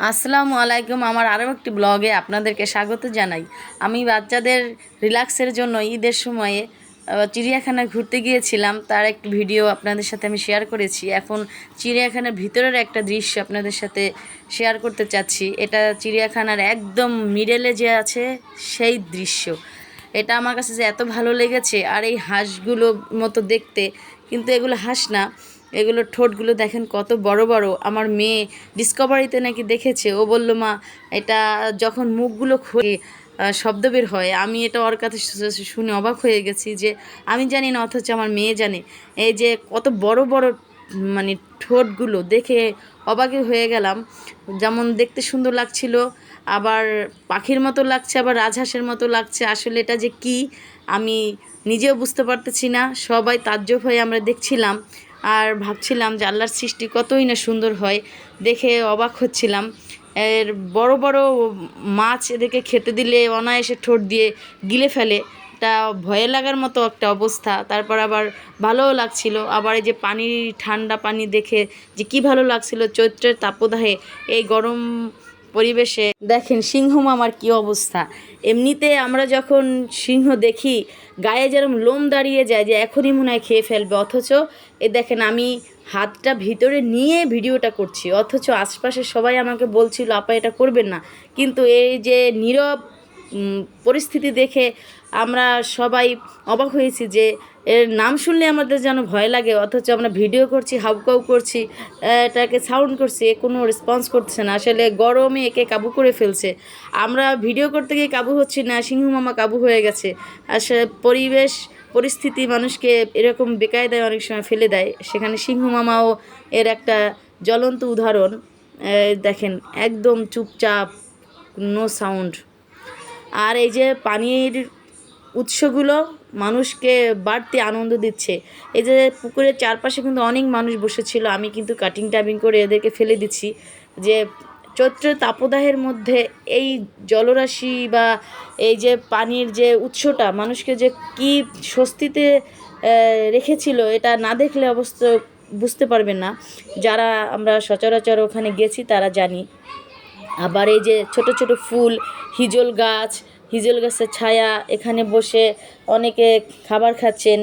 আসসালামু আলাইকুম। আমার আরও একটি ব্লগে আপনাদেরকে স্বাগত জানাই। আমি বাচ্চাদের রিল্যাক্সের জন্য ঈদের সময়ে চিড়িয়াখানায় ঘুরতে গিয়েছিলাম, তার একটি ভিডিও আপনাদের সাথে আমি শেয়ার করেছি। এখন চিড়িয়াখানার ভিতরের একটা দৃশ্য আপনাদের সাথে শেয়ার করতে চাচ্ছি। এটা চিড়িয়াখানার একদম মিডলে যে আছে সেই দৃশ্য। এটা আমার কাছে যে এত ভালো লেগেছে। আর এই হাঁসগুলো মতো দেখতে, কিন্তু এগুলো হাঁস না, এগুলোর ঠোঁটগুলো দেখেন কত বড় বড়। আমার মেয়ে ডিসকভারিতে নাকি দেখেছে, ও বলল মা এটা যখন মুখগুলো খুলে শব্দ বের হয়। আমি এটা ওর কাছে শুনে অবাক হয়ে গেছি যে আমি জানি না, অথচ আমার মেয়ে জানে। এই যে কত বড় বড় মানে ঠোঁটগুলো দেখে অবাকই হয়ে গেলাম। যেমন দেখতে সুন্দর লাগছিল, আবার পাখির মতো লাগছে, আবার রাজহাঁসের মতো লাগছে। আসলে এটা যে কি আমি নিজেও বুঝতে পারতেছি না। সবাই তাজ্জব হয়ে আমরা দেখছিলাম আর ভাবছিলাম যে আল্লাহর সৃষ্টি কতই না সুন্দর হয়, দেখে অবাক হচ্ছিলাম। এর বড় বড় মাছ এদেরকে খেতে দিলে অনায়াসে ঠোঁট দিয়ে গিলে ফেলে। এটা ভয়ে লাগার মতো একটা অবস্থা। তারপর আবার ভালোও লাগছিল। আবার এই যে পানি, ঠান্ডা পানি দেখে যে কি ভালো লাগছিল চৈত্রের তাপদাহে এই গরম পরিবেশে। দেখেন সিংহ মামার কী অবস্থা। এমনিতে আমরা যখন সিংহ দেখি গায়ে যেরকম লোম দাঁড়িয়ে যায় যে এখনই মনে হয় খেয়ে ফেলবে, অথচ দেখেন আমি হাতটা ভিতরে নিয়ে ভিডিওটা করছি, অথচ আশপাশের সবাই আমাকে বলছিল আপা এটা করবেন না। কিন্তু এই যে নীরব পরিস্থিতি দেখে আমরা সবাই অবাক হয়েছি যে এর নাম শুনলে আমাদের যেন ভয় লাগে, অথচ আমরা ভিডিও করছি, হাউকাউ করছি, এটাকে সাউন্ড করছি, এ কোনো রেসপন্স করছে না। আসলে গরমে একে কাবু করে ফেলছে। আমরা ভিডিও করতে গিয়ে কাবু হচ্ছি না, সিংহ মামা কাবু হয়ে গেছে। আসলে পরিবেশ পরিস্থিতি মানুষকে এরকম বেকায়দায় অনেক সময় ফেলে দেয়, সেখানে সিংহ মামাও এর একটা জ্বলন্ত উদাহরণ। দেখেন একদম চুপচাপ, নো সাউন্ড। আর এই যে পানির উৎসগুলো মানুষকে বাড়তি আনন্দ দিচ্ছে। এই যে পুকুরের চারপাশে কিন্তু অনেক মানুষ বসেছিল, আমি কিন্তু কাটিং টাবিং করে এদেরকে ফেলে দিচ্ছি। যে চৈত্রের তাপদাহের মধ্যে এই জলরাশি বা এই যে পানির যে উৎসটা মানুষকে যে কি স্বস্তিতে রেখেছিল, এটা না দেখলে অবশ্য বুঝতে পারবেন না। যারা আমরা সচরাচর ওখানে গেছি তারা জানি। আবার এই যে ছোট ছোট ফুল, হিজল গাছ, হিজল গাছের ছায়া, এখানে বসে অনেকে খাবার খাচ্ছেন,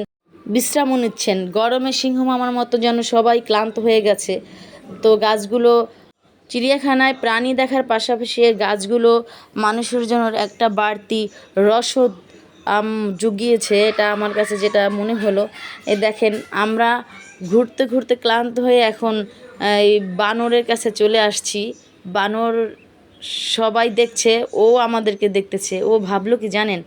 বিশ্রামও নিচ্ছেন। গরমে সিংহ মামার মতো যেন সবাই ক্লান্ত হয়ে গেছে। তো গাছগুলো, চিড়িয়াখানায় প্রাণী দেখার পাশাপাশি এই গাছগুলো মানুষের জন্য একটা বাড়তি রসদ জুগিয়েছে, এটা আমার কাছে যেটা মনে হলো। দেখেন আমরা ঘুরতে ঘুরতে ক্লান্ত হয়ে এখন এই বানরের কাছে চলে আসছি। বানর সবাই দেখছে, ও আমাদেরকে দেখতেছে। ও ভাবলো কি জানেন,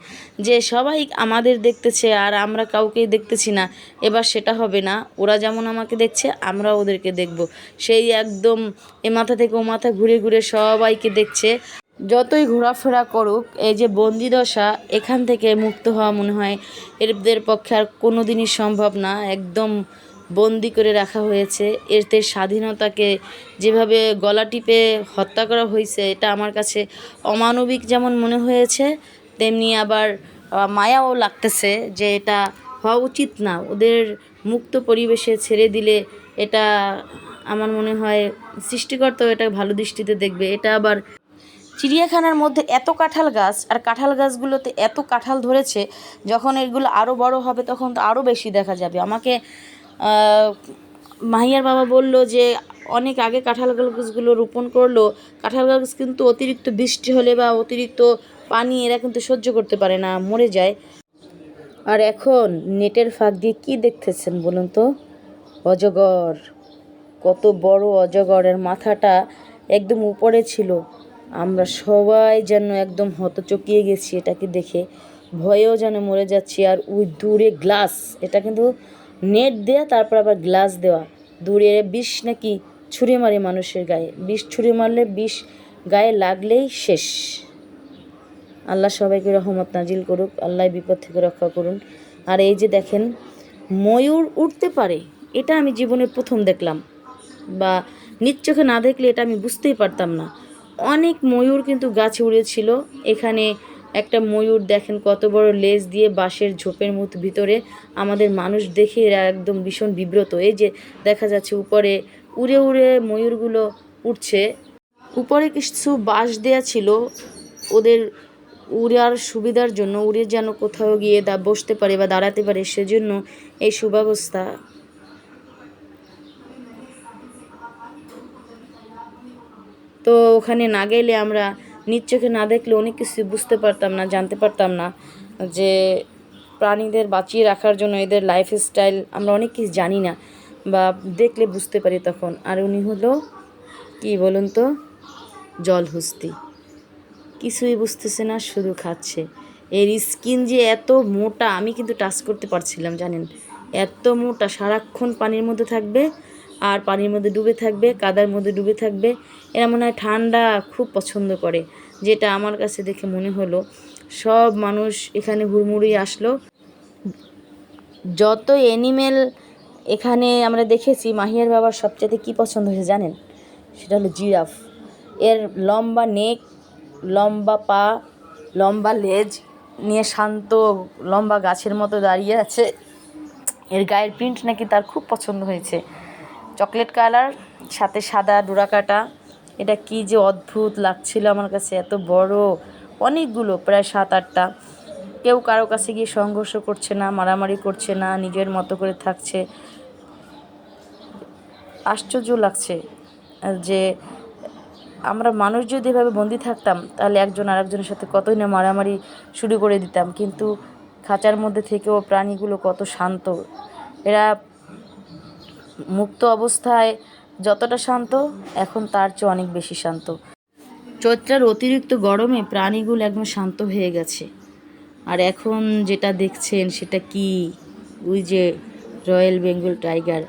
যে সবাই আমাদের দেখতেছে আর আমরা কাউকেই দেখতেছি না, এবার সেটা হবে না। ওরা যেমন আমাকে দেখছে আমরা ওদেরকে দেখব। সেই একদম এ মাথা থেকে ও মাথা ঘুরে ঘুরে সবাইকে দেখছে। যতই ঘোরাফেরা করুক, এই যে বন্দিদশা, এখান থেকে মুক্ত হওয়া মনে হয় এদের পক্ষে আর কোনো দিনই সম্ভব না। একদম বন্দি করে রাখা হয়েছে। এতে স্বাধীনতাকে যেভাবে গলা টিপে হত্যা করা হয়েছে, এটা আমার কাছে অমানবিক যেমন মনে হয়েছে, তেমনি আবার মায়াও লাগতেছে যে এটা হওয়া উচিত না। ওদের মুক্ত পরিবেশে ছেড়ে দিলে এটা আমার মনে হয় সৃষ্টিকর্তাও এটা ভালো দৃষ্টিতে দেখবে। এটা আবার চিড়িয়াখানার মধ্যে এত কাঁঠাল গাছ, আর কাঁঠাল গাছগুলোতে এত কাঁঠাল ধরেছে, যখন এগুলো আরও বড় হবে তখন তো আরও বেশি দেখা যাবে। আমাকে মাহিয়ার বাবা বলল যে অনেক আগে কাঁঠাল গাছগুলো রোপণ করলো। কাঁঠাল গাছ কিন্তু অতিরিক্ত বৃষ্টি হলে বা অতিরিক্ত পানি এরা কিন্তু সহ্য করতে পারে না, মরে যায়। আর এখন নেটের ফাঁক দিয়ে কী দেখতেছেন বলুন তো? অজগর। কত বড় অজগরের মাথাটা একদম উপরে ছিল। আমরা সবাই যেন একদম হতচকিয়ে গেছি এটাকে দেখে, ভয়েও যেন মরে যাচ্ছি। আর ওই দূরে গ্লাস, এটা কিন্তু নেট দেয়া, তারপর আবার গ্লাস দেওয়া। দূরে বিষ নাকি ছুঁড়ে মারে মানুষের গায়ে, বিষ ছুঁড়ে মারলে বিষ গায়ে লাগলেই শেষ। আল্লাহ সবাইকে রহমত নাজিল করুক, আল্লাহ বিপদ থেকে রক্ষা করুন। আর এই যে দেখেন ময়ূর উঠতে পারে, এটা আমি জীবনে প্রথম দেখলাম, বা নিজ চোখে না দেখলে এটা আমি বুঝতেই পারতাম না। অনেক ময়ূর কিন্তু গাছে উড়েছিল। এখানে একটা ময়ূর দেখেন কত বড় লেজ দিয়ে বাঁশের ঝোপের মতো ভিতরে। আমাদের মানুষ দেখে এরা একদম ভীষণ বিব্রত। এই যে দেখা যাচ্ছে উপরে উড়ে উড়ে ময়ূরগুলো উঠছে। উপরে কিছু বাঁশ দেয়া ছিল ওদের উড়ার সুবিধার জন্য, উড়ে যেন কোথাও গিয়ে বসতে পারে বা দাঁড়াতে পারে, সেজন্য এই সুব্যবস্থা। তো ওখানে না গেলে আমরা নিজ চোখে না দেখলে অনেক কিছু বুঝতে পারতাম না, জানতে পারতাম না যে প্রাণীদের বাঁচিয়ে রাখার জন্য এদের লাইফস্টাইল আমরা অনেক কিছু জানি না, বা দেখলে বুঝতে পারি তখন। আর উনি হলো কি বলুন তো, জলহস্তি। কিছুই বুঝতেছে না, শুধু খাচ্ছে। এর স্কিন যে এত মোটা, আমি কিন্তু টাচ করতে পারছিলাম জানেন, এত মোটা। সারাক্ষণ পানির মধ্যে থাকবে আর পানির মধ্যে ডুবে থাকবে, কাদার মধ্যে ডুবে থাকবে। এরা মনে হয় ঠান্ডা খুব পছন্দ করে, যেটা আমার কাছে দেখে মনে হলো। সব মানুষ এখানে হুড়মুড়িয়ে আসলো। যত অ্যানিমেল এখানে আমরা দেখেছি, মাহিয়ার বাবার সবচেয়ে কী পছন্দ হয়েছে জানেন? সেটা হলো জিরাফ। এর লম্বা নেক, লম্বা পা, লম্বা লেজ নিয়ে শান্ত লম্বা গাছের মতো দাঁড়িয়ে আছে। এর গায়ের প্রিন্ট নাকি তার খুব পছন্দ হয়েছে, চকলেট কালার সাথে সাদা ডোরাকাটা। এটা কি যে অদ্ভুত লাগছিল আমার কাছে, এত বড়, অনেকগুলো, প্রায় 7-8টা। কেউ কারো কাছে গিয়ে সংঘর্ষ করছে না, মারামারি করছে না, নিজের মতো করে থাকছে। আশ্চর্য লাগছে যে আমরা মানুষ যদি এভাবে বন্দি থাকতাম, তাহলে একজন আরেকজনের সাথে কতই না মারামারি শুরু করে দিতাম। কিন্তু খাঁচার মধ্যে থেকেও প্রাণীগুলো কত শান্ত। এরা মুক্ত অবস্থায় যতটা শান্ত, এখন তার চেয়ে অনেক বেশি শান্ত। চৈত্রের অতিরিক্ত গরমে প্রাণীগুলো একদম শান্ত হয়ে গেছে। আর এখন যেটা দেখছেন সেটা কি, ওই যে রয়্যাল বেঙ্গল টাইগার।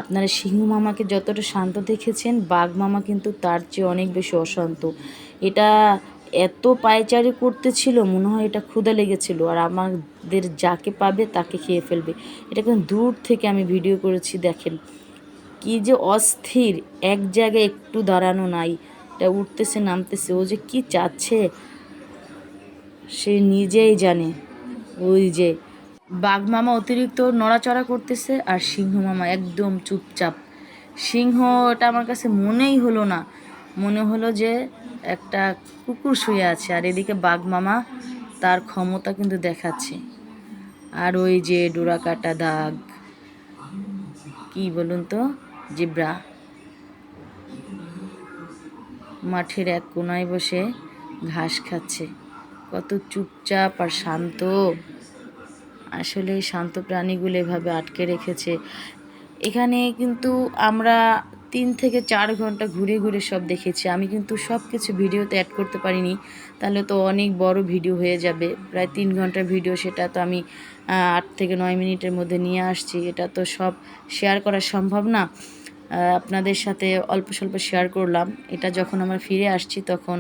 আপনারা সিংহ মামাকে যতটা শান্ত দেখেছেন, বাঘ মামা কিন্তু তার চেয়ে অনেক বেশি অশান্ত। এটা এত পায়চারি করতেছিল, মনে হয় এটা ক্ষুধা লেগেছিল আর আমাদের যাকে পাবে তাকে খেয়ে ফেলবে। এটা কিন্তু দূর থেকে আমি ভিডিও করেছি, দেখেন কি যে অস্থির, এক জায়গায় একটু দাঁড়ানো নাই। এটা উঠতেছে নামতেছে, ও যে কি চাচ্ছে সে নিজেই জানে। ওই যে বাঘ মামা অতিরিক্ত নড়াচড়া করতেছে আর সিংহ মামা একদম চুপচাপ। সিংহটা আমার কাছে মনেই হলো না, মনে হলো যে একটা কুকুর শুয়ে আছে। আর এদিকে বাঘ মামা তার ক্ষমতা কিন্তু দেখাচ্ছে। আর ওই যে ডোরাকাটা দাগ, কি বলুন তো, জেব্রা মাঠের এক কোনায় বসে ঘাস খাচ্ছে, কত চুপচাপ আর শান্ত। আসলে শান্ত প্রাণীগুলো এভাবে আটকে রেখেছে এখানে। কিন্তু আমরা 3 থেকে 4 ঘন্টা ঘুরে ঘুরে সব দেখেছি। আমি কিন্তু সব কিছু ভিডিওতে অ্যাড করতে পারিনি, তাহলে তো অনেক বড় ভিডিও হয়ে যাবে। প্রায় 3 ঘন্টার ভিডিও, সেটা তো আমি 8 থেকে 9 মিনিটের মধ্যে নিয়ে আসছি। এটা তো সব শেয়ার করা সম্ভব না। আপনাদের সাথে অল্প স্বল্প শেয়ার করলাম। এটা যখন আমরা ফিরে আসছি তখন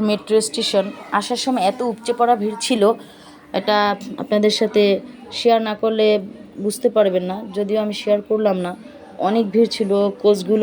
মেট্রো স্টেশন আসার সময় এত উপচে পড়া ভিড় ছিল, এটা আপনাদের সাথে শেয়ার না করলে বুঝতে পারবেন না। যদিও আমি শেয়ার করলাম না, অনেক ভিড় ছিল। কোচগুলো